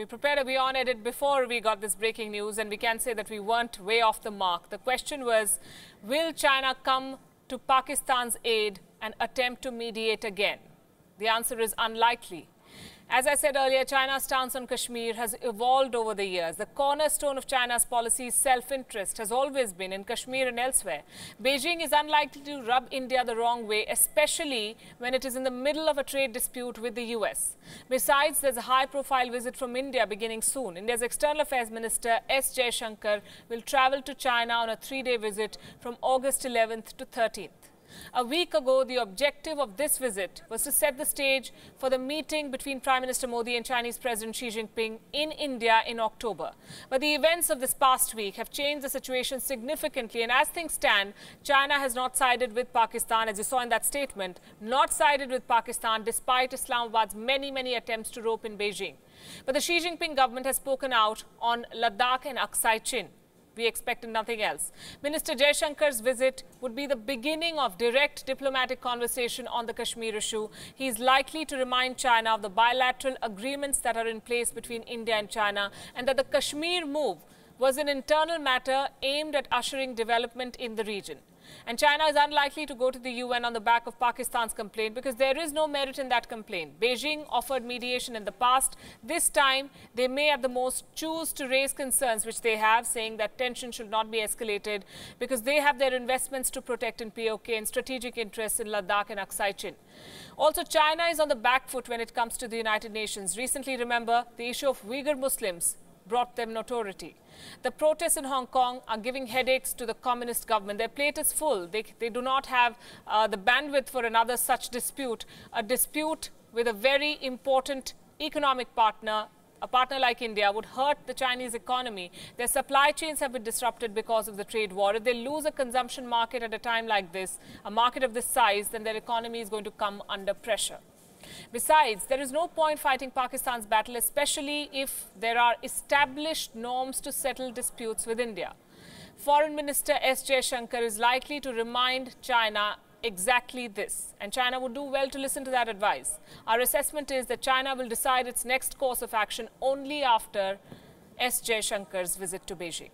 We prepared a Wion edit before we got this breaking news, and we can say that we weren't way off the mark. The question was, will China come to Pakistan's aid and attempt to mediate again? The answer is unlikely. As I said earlier, China's stance on Kashmir has evolved over the years. The cornerstone of China's policy is self-interest, has always been in Kashmir and elsewhere. Beijing is unlikely to rub India the wrong way, especially when it is in the middle of a trade dispute with the US. Besides, there's a high-profile visit from India beginning soon. India's External Affairs Minister S Jaishankar will travel to China on a 3-day visit from August 11th to 13th. A week ago, the objective of this visit was to set the stage for the meeting between Prime Minister Modi and Chinese President Xi Jinping in India in October. But the events of this past week have changed the situation significantly, and as things stand, China has not sided with Pakistan, as you saw in that statement, not sided with Pakistan despite Islamabad's many attempts to rope in Beijing. But the Xi Jinping government has spoken out on Ladakh and Aksai Chin. We expected nothing else. Minister Jaishankar's visit would be the beginning of direct diplomatic conversation on the Kashmir issue. He is likely to remind China of the bilateral agreements that are in place between India and China, and that the Kashmir move was an internal matter aimed at ushering development in the region. And China is unlikely to go to the UN on the back of Pakistan's complaint, because there is no merit in that complaint. Beijing offered mediation in the past. This time, they may at the most choose to raise concerns which they have, saying that tension should not be escalated because they have their investments to protect in POK and strategic interests in Ladakh and Aksai Chin. Also, China is on the back foot when it comes to the United Nations. Recently, remember, the issue of Uyghur Muslims brought them notoriety. The protests in Hong Kong are giving headaches to the communist government. Their plate is full. They do not have the bandwidth for another such dispute, a dispute with a very important economic partner. A partner like India would hurt the Chinese economy. Their supply chains have been disrupted because of the trade war. If they lose a consumption market at a time like this, a market of this size, then their economy is going to come under pressure. Besides, there is no point fighting Pakistan's battle, especially if there are established norms to settle disputes with India. Foreign Minister S Jaishankar is likely to remind China exactly this, and China would do well to listen to that advice. Our assessment is that China will decide its next course of action only after S Jaishankar's visit to Beijing.